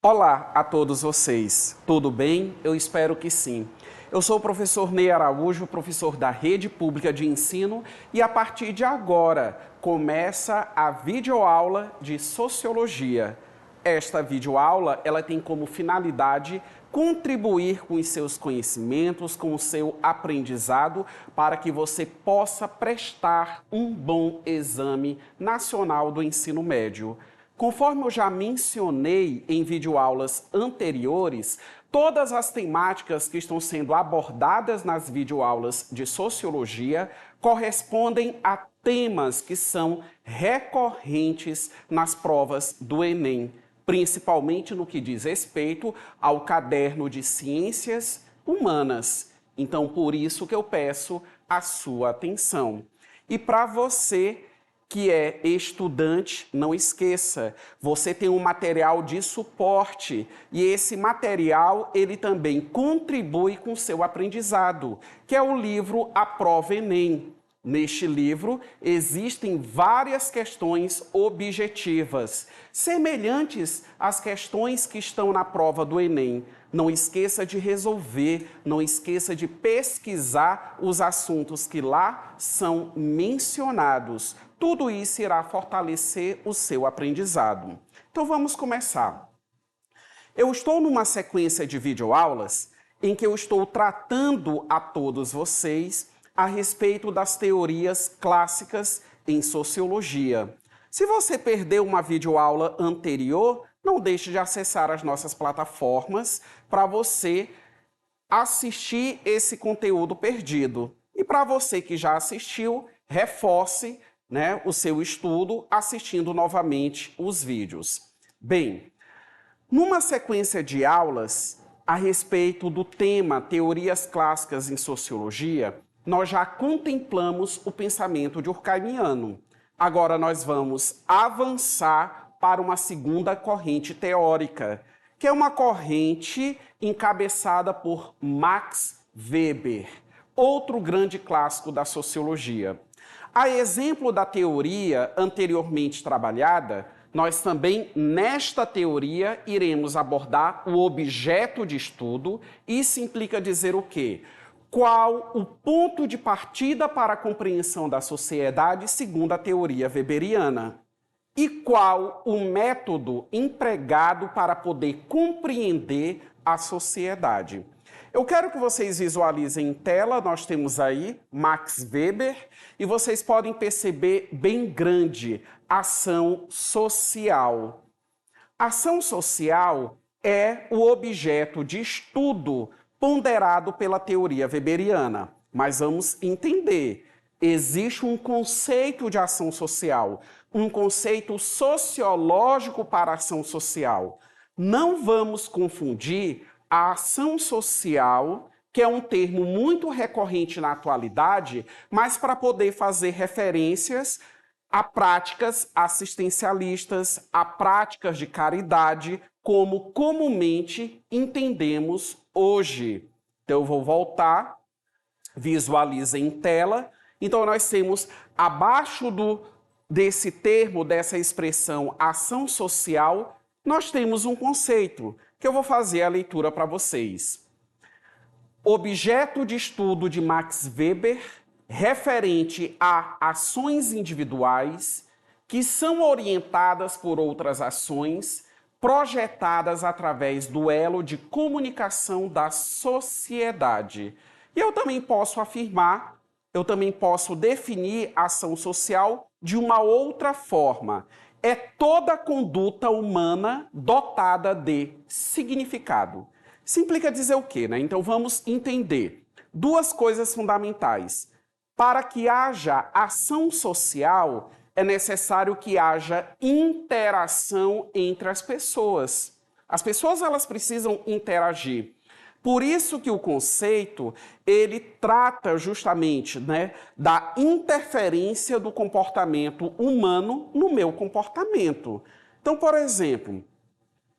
Olá a todos vocês, tudo bem? Eu espero que sim. Eu sou o professor Ney Araújo, professor da Rede Pública de Ensino, e a partir de agora começa a videoaula de Sociologia. Esta videoaula, ela tem como finalidade contribuir com os seus conhecimentos, com o seu aprendizado, para que você possa prestar um bom exame nacional do ensino médio. Conforme eu já mencionei em videoaulas anteriores, todas as temáticas que estão sendo abordadas nas videoaulas de Sociologia correspondem a temas que são recorrentes nas provas do Enem, principalmente no que diz respeito ao caderno de Ciências Humanas. Então, por isso que eu peço a sua atenção. E para você que é estudante, não esqueça, você tem um material de suporte e esse material ele também contribui com o seu aprendizado, que é o livro A Prova Enem. Neste livro existem várias questões objetivas, semelhantes às questões que estão na prova do Enem. Não esqueça de resolver, não esqueça de pesquisar os assuntos que lá são mencionados. Tudo isso irá fortalecer o seu aprendizado. Então vamos começar. Eu estou numa sequência de videoaulas em que eu estou tratando a todos vocês a respeito das teorias clássicas em Sociologia. Se você perdeu uma videoaula anterior, não deixe de acessar as nossas plataformas para você assistir esse conteúdo perdido. E para você que já assistiu, reforce, o seu estudo assistindo novamente os vídeos. Bem, numa sequência de aulas a respeito do tema Teorias Clássicas em Sociologia, nós já contemplamos o pensamento durkheimiano. Agora nós vamos avançar para uma segunda corrente teórica, que é uma corrente encabeçada por Max Weber, outro grande clássico da sociologia. A exemplo da teoria anteriormente trabalhada, nós também, nesta teoria, iremos abordar o objeto de estudo. Isso implica dizer o quê? Qual o ponto de partida para a compreensão da sociedade segundo a teoria weberiana? E qual o método empregado para poder compreender a sociedade? Eu quero que vocês visualizem em tela, nós temos aí Max Weber, e vocês podem perceber bem grande, ação social. Ação social é o objeto de estudo ponderado pela teoria weberiana. Mas vamos entender, existe um conceito de ação social, um conceito sociológico para a ação social. Não vamos confundir a ação social, que é um termo muito recorrente na atualidade, mas para poder fazer referências a práticas assistencialistas, a práticas de caridade, como comumente entendemos hoje. Então eu vou voltar, visualiza em tela. Então nós temos abaixo desse termo, dessa expressão ação social, nós temos um conceito que eu vou fazer a leitura para vocês. Objeto de estudo de Max Weber, referente a ações individuais que são orientadas por outras ações projetadas através do elo de comunicação da sociedade. E eu também posso afirmar, eu também posso definir a ação social de uma outra forma. É toda conduta humana dotada de significado. Isso implica dizer o quê, Então vamos entender duas coisas fundamentais. Para que haja ação social, é necessário que haja interação entre as pessoas. As pessoas elas precisam interagir. Por isso que o conceito, ele trata justamente, né, da interferência do comportamento humano no meu comportamento. Então, por exemplo,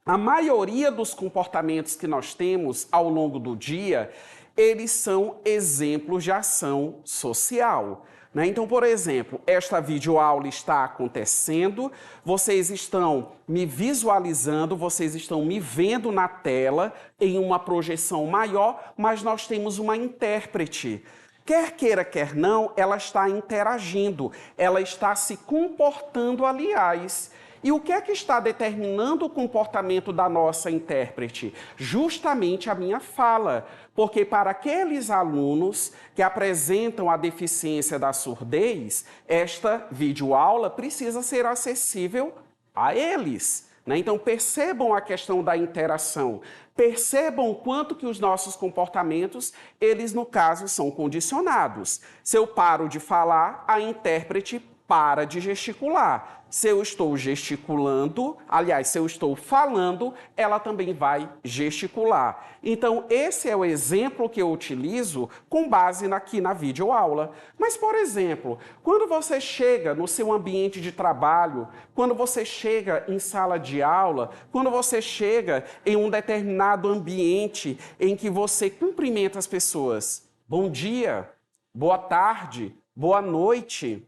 a maioria dos comportamentos que nós temos ao longo do dia, eles são exemplos de ação social, né? Então, por exemplo, esta videoaula está acontecendo, vocês estão me visualizando, vocês estão me vendo na tela em uma projeção maior, mas nós temos uma intérprete. Quer queira, quer não, ela está interagindo, ela está se comportando, aliás. E o que é que está determinando o comportamento da nossa intérprete? Justamente a minha fala. Porque para aqueles alunos que apresentam a deficiência da surdez, esta videoaula precisa ser acessível a eles, né? Então percebam a questão da interação. Percebam o quanto que os nossos comportamentos, eles no caso são condicionados. Se eu paro de falar, a intérprete para de gesticular. Se eu estou gesticulando, aliás, se eu estou falando, ela também vai gesticular. Então, esse é o exemplo que eu utilizo com base aqui na videoaula. Mas, por exemplo, quando você chega no seu ambiente de trabalho, quando você chega em sala de aula, quando você chega em um determinado ambiente em que você cumprimenta as pessoas, bom dia, boa tarde, boa noite.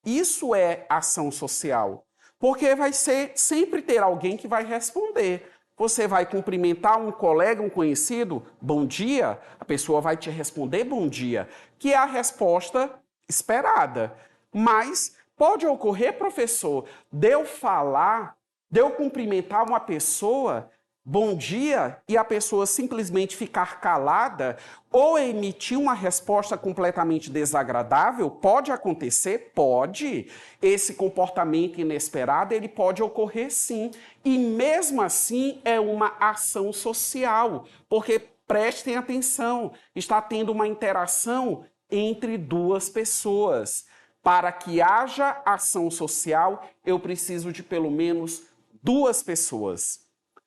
Isso é ação social, porque vai sempre ter alguém que vai responder. Você vai cumprimentar um colega, um conhecido, bom dia, a pessoa vai te responder bom dia, que é a resposta esperada. Mas pode ocorrer, professor, de eu falar, de eu cumprimentar uma pessoa, bom dia, e a pessoa simplesmente ficar calada ou emitir uma resposta completamente desagradável? Pode acontecer? Pode. Esse comportamento inesperado, ele pode ocorrer sim. E mesmo assim é uma ação social, porque prestem atenção, está tendo uma interação entre duas pessoas. Para que haja ação social, eu preciso de pelo menos duas pessoas.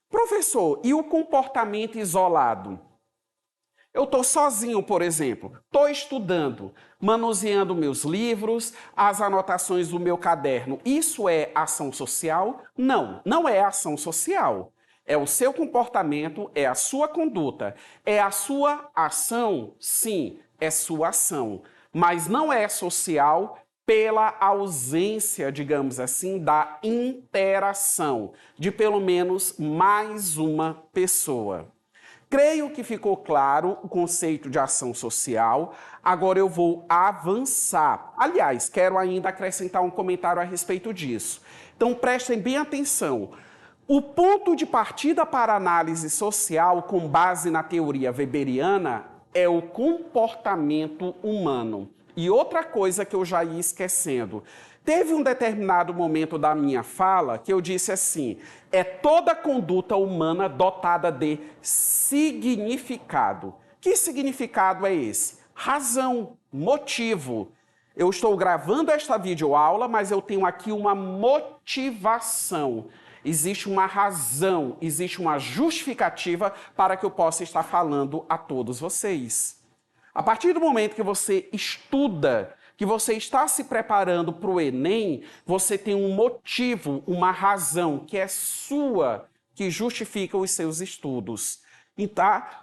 Professor, e o comportamento isolado? Eu estou sozinho, por exemplo, estou estudando, manuseando meus livros, as anotações do meu caderno. Isso é ação social? Não, não é ação social. É o seu comportamento, é a sua conduta, é a sua ação? Sim, é sua ação. Mas não é social pela ausência, digamos assim, da interação de pelo menos mais uma pessoa. Creio que ficou claro o conceito de ação social. Agora eu vou avançar. Aliás, quero ainda acrescentar um comentário a respeito disso. Então prestem bem atenção. O ponto de partida para a análise social, com base na teoria weberiana, é o comportamento humano. E outra coisa que eu já ia esquecendo. Teve um determinado momento da minha fala que eu disse assim: é toda conduta humana dotada de significado. Que significado é esse? Razão, motivo. Eu estou gravando esta videoaula, mas eu tenho aqui uma motivação. Existe uma razão, existe uma justificativa para que eu possa estar falando a todos vocês. A partir do momento que você estuda, que você está se preparando para o Enem, você tem um motivo, uma razão que é sua, que justifica os seus estudos.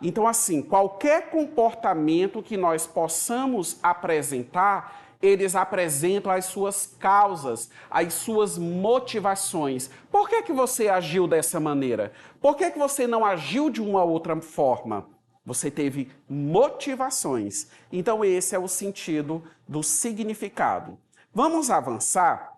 Então, assim, qualquer comportamento que nós possamos apresentar, eles apresentam as suas causas, as suas motivações. Por que você agiu dessa maneira? Por que você não agiu de uma outra forma? Você teve motivações. Então, esse é o sentido do significado. Vamos avançar,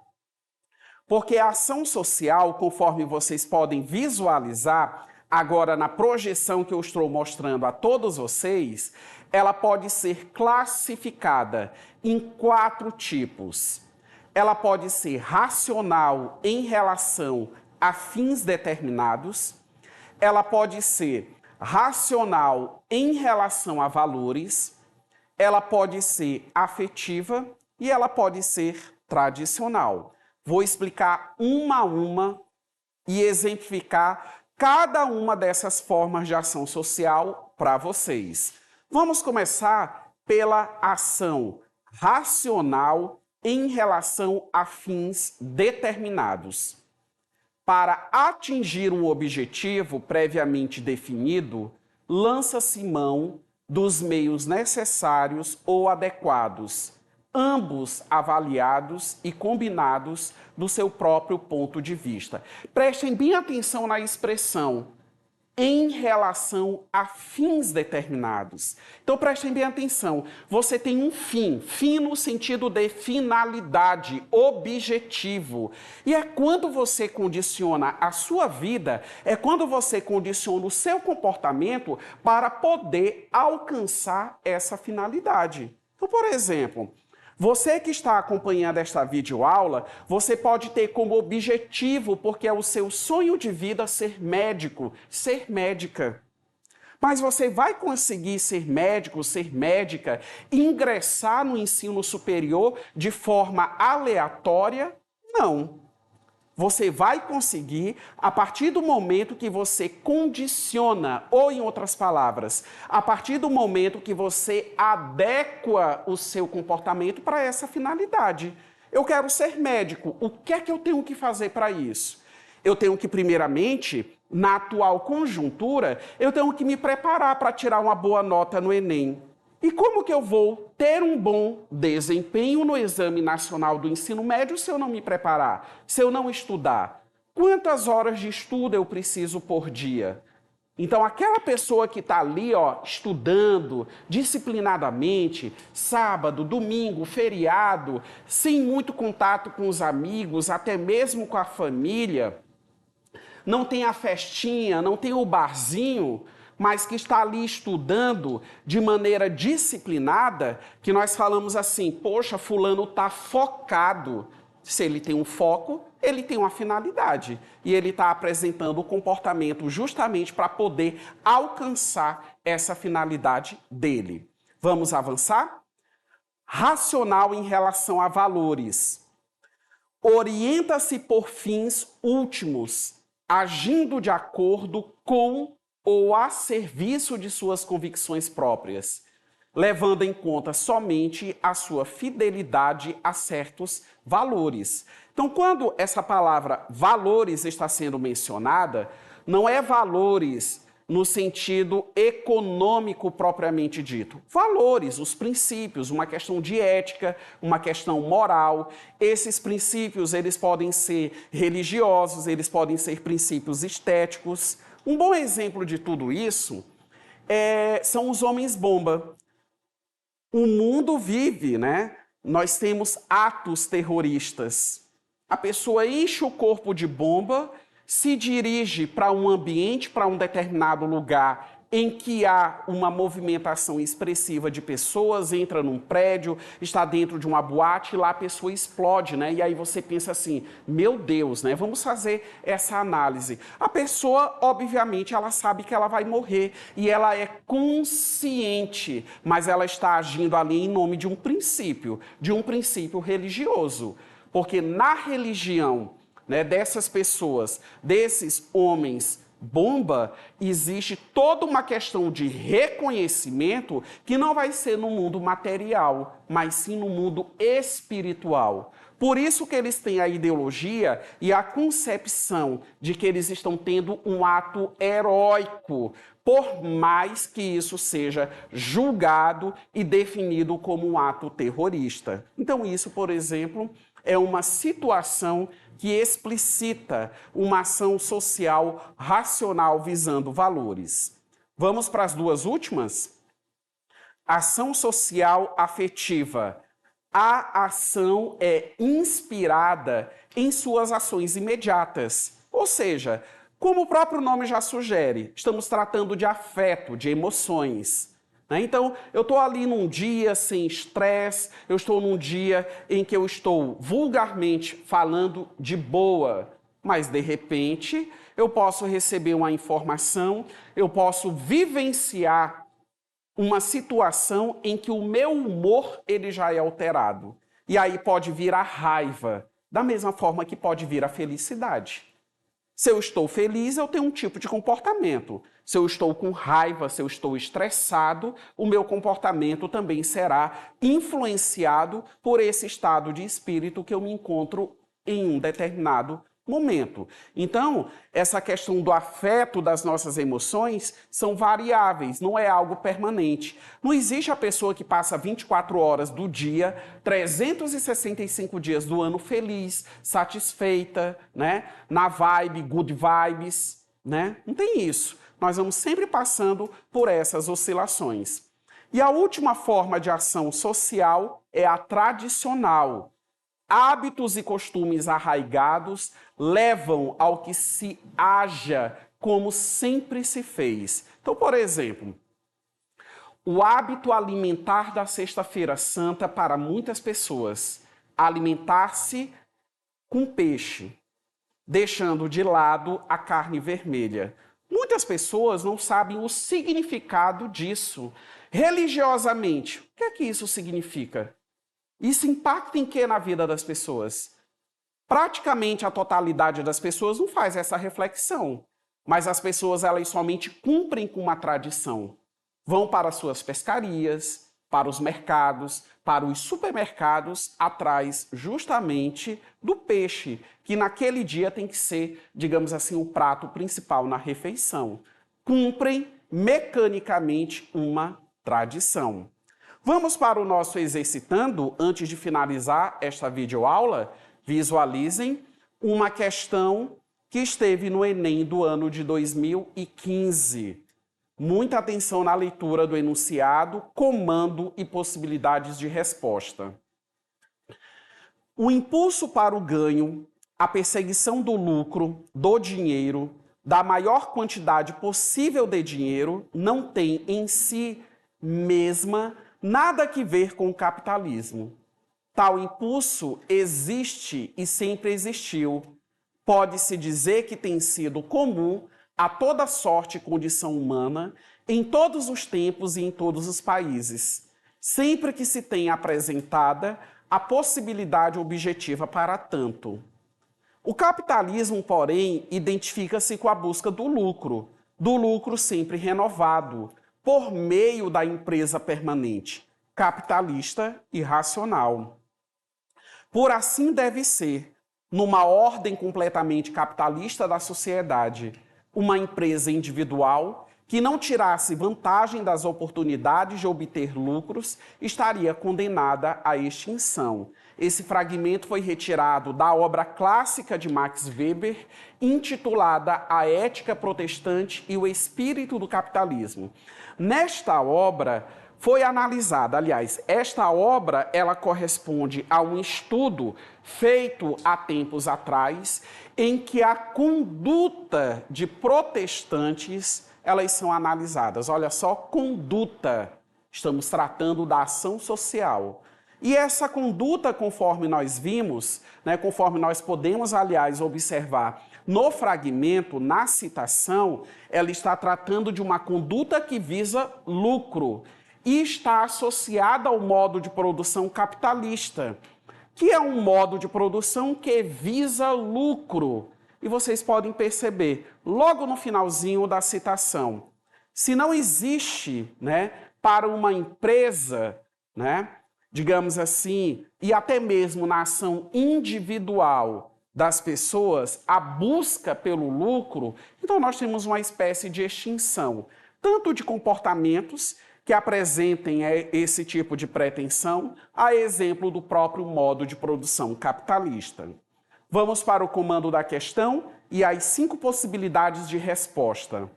porque a ação social, conforme vocês podem visualizar, agora na projeção que eu estou mostrando a todos vocês, ela pode ser classificada em 4 tipos. Ela pode ser racional em relação a fins determinados, ela pode ser racional em relação a valores, ela pode ser afetiva e ela pode ser tradicional. Vou explicar uma a uma e exemplificar cada uma dessas formas de ação social para vocês. Vamos começar pela ação racional em relação a fins determinados. Para atingir um objetivo previamente definido, lança-se mão dos meios necessários ou adequados, ambos avaliados e combinados do seu próprio ponto de vista. Prestem bem atenção na expressão em relação a fins determinados. Então, prestem bem atenção. Você tem um fim no sentido de finalidade, objetivo. E é quando você condiciona a sua vida, é quando você condiciona o seu comportamento para poder alcançar essa finalidade. Então, por exemplo, você que está acompanhando esta videoaula, você pode ter como objetivo, porque é o seu sonho de vida, ser médico, ser médica. Mas você vai conseguir ser médico, ser médica, ingressar no ensino superior de forma aleatória? Não. Você vai conseguir a partir do momento que você condiciona, ou em outras palavras, a partir do momento que você adequa o seu comportamento para essa finalidade. Eu quero ser médico, o que é que eu tenho que fazer para isso? Eu tenho que, primeiramente, na atual conjuntura, eu tenho que me preparar para tirar uma boa nota no Enem. E como que eu vou ter um bom desempenho no Exame Nacional do Ensino Médio se eu não me preparar, se eu não estudar? Quantas horas de estudo eu preciso por dia? Então, aquela pessoa que está ali, estudando disciplinadamente, sábado, domingo, feriado, sem muito contato com os amigos, até mesmo com a família, não tem a festinha, não tem o barzinho, mas que está ali estudando de maneira disciplinada, que nós falamos assim, poxa, fulano está focado. Se ele tem um foco, ele tem uma finalidade. E ele está apresentando o comportamento justamente para poder alcançar essa finalidade dele. Vamos avançar? Racional em relação a valores. Orienta-se por fins últimos, agindo de acordo com ou a serviço de suas convicções próprias, levando em conta somente a sua fidelidade a certos valores. Então, quando essa palavra valores está sendo mencionada, não é valores no sentido econômico propriamente dito. Valores, os princípios, uma questão de ética, uma questão moral. Esses princípios, eles podem ser religiosos, eles podem ser princípios estéticos. Um bom exemplo de tudo isso são os homens-bomba. O mundo vive, né? Nós temos atos terroristas. A pessoa enche o corpo de bomba, se dirige para um ambiente, para um determinado lugar em que há uma movimentação expressiva de pessoas, entra num prédio, está dentro de uma boate e lá a pessoa explode, né? E aí você pensa assim, meu Deus, né? Vamos fazer essa análise. A pessoa, obviamente, ela sabe que ela vai morrer e ela é consciente, mas ela está agindo ali em nome de um princípio religioso. Porque na religião, né, dessas pessoas, desses homens bomba, existe toda uma questão de reconhecimento que não vai ser no mundo material, mas sim no mundo espiritual. Por isso que eles têm a ideologia e a concepção de que eles estão tendo um ato heróico, por mais que isso seja julgado e definido como um ato terrorista. Então isso, por exemplo, é uma situação que explicita uma ação social racional visando valores. Vamos para as duas últimas? Ação social afetiva. A ação é inspirada em suas ações imediatas. Ou seja, como o próprio nome já sugere, estamos tratando de afeto, de emoções. Então, eu estou ali num dia sem estresse, eu estou num dia em que eu estou vulgarmente falando de boa, mas de repente eu posso receber uma informação, eu posso vivenciar uma situação em que o meu humor ele já é alterado. E aí pode vir a raiva, da mesma forma que pode vir a felicidade. Se eu estou feliz, eu tenho um tipo de comportamento. Se eu estou com raiva, se eu estou estressado, o meu comportamento também será influenciado por esse estado de espírito que eu me encontro em um determinado momento. Então, essa questão do afeto, das nossas emoções, são variáveis, não é algo permanente. Não existe a pessoa que passa 24 horas do dia, 365 dias do ano feliz, satisfeita, né? Na vibe, good vibes, né? Não tem isso. Nós vamos sempre passando por essas oscilações. E a última forma de ação social é a tradicional. Hábitos e costumes arraigados levam ao que se haja como sempre se fez. Então, por exemplo, o hábito alimentar da Sexta-feira Santa para muitas pessoas, alimentar-se com peixe, deixando de lado a carne vermelha. Muitas pessoas não sabem o significado disso. Religiosamente, o que é que isso significa? Isso impacta em que na vida das pessoas? Praticamente a totalidade das pessoas não faz essa reflexão, mas as pessoas elas somente cumprem com uma tradição. Vão para suas pescarias, para os mercados, para os supermercados, atrás justamente do peixe, que naquele dia tem que ser, digamos assim, o prato principal na refeição. Cumprem mecanicamente uma tradição. Vamos para o nosso exercitando. Antes de finalizar esta videoaula, visualizem uma questão que esteve no Enem do ano de 2015. Muita atenção na leitura do enunciado, comando e possibilidades de resposta. O impulso para o ganho, a perseguição do lucro, do dinheiro, da maior quantidade possível de dinheiro, não tem em si mesma nada que ver com o capitalismo. Tal impulso existe e sempre existiu. Pode-se dizer que tem sido comum a toda sorte e condição humana, em todos os tempos e em todos os países, sempre que se tem apresentada a possibilidade objetiva para tanto. O capitalismo, porém, identifica-se com a busca do lucro sempre renovado, por meio da empresa permanente, capitalista e racional. Por assim deve ser, numa ordem completamente capitalista da sociedade, uma empresa individual que não tirasse vantagem das oportunidades de obter lucros estaria condenada à extinção. Esse fragmento foi retirado da obra clássica de Max Weber, intitulada A Ética Protestante e o Espírito do Capitalismo. Nesta obra foi analisada, aliás, esta obra ela corresponde a um estudo feito há tempos atrás, em que a conduta de protestantes elas são analisadas. Olha só, conduta. Estamos tratando da ação social. E essa conduta, conforme nós vimos, conforme nós podemos, aliás, observar no fragmento, na citação, ela está tratando de uma conduta que visa lucro e está associada ao modo de produção capitalista, que é um modo de produção que visa lucro. E vocês podem perceber, logo no finalzinho da citação, se não existe, para uma empresa, digamos assim, e até mesmo na ação individual das pessoas, a busca pelo lucro, então nós temos uma espécie de extinção, tanto de comportamentos que apresentem esse tipo de pretensão, a exemplo do próprio modo de produção capitalista. Vamos para o comando da questão e as 5 possibilidades de resposta.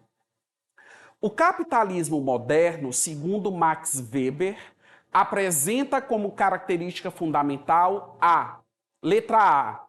O capitalismo moderno, segundo Max Weber, apresenta como característica fundamental letra A,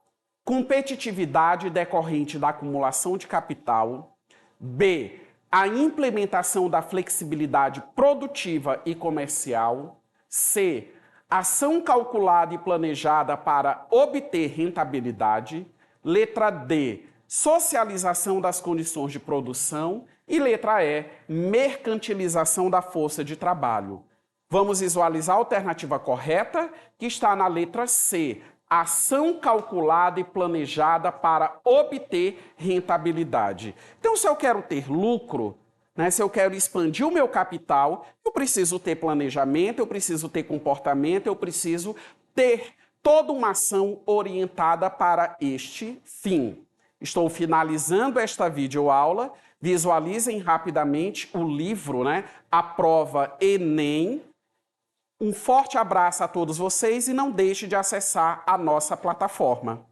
competitividade decorrente da acumulação de capital. B, a implementação da flexibilidade produtiva e comercial. C, ação calculada e planejada para obter rentabilidade. Letra D, socialização das condições de produção. E letra E, mercantilização da força de trabalho. Vamos visualizar a alternativa correta, que está na letra C, ação calculada e planejada para obter rentabilidade. Então, se eu quero ter lucro, né, se eu quero expandir o meu capital, eu preciso ter planejamento, eu preciso ter comportamento, eu preciso ter toda uma ação orientada para este fim. Estou finalizando esta videoaula. Visualizem rapidamente o livro, né? A Prova Enem. Um forte abraço a todos vocês e não deixe de acessar a nossa plataforma.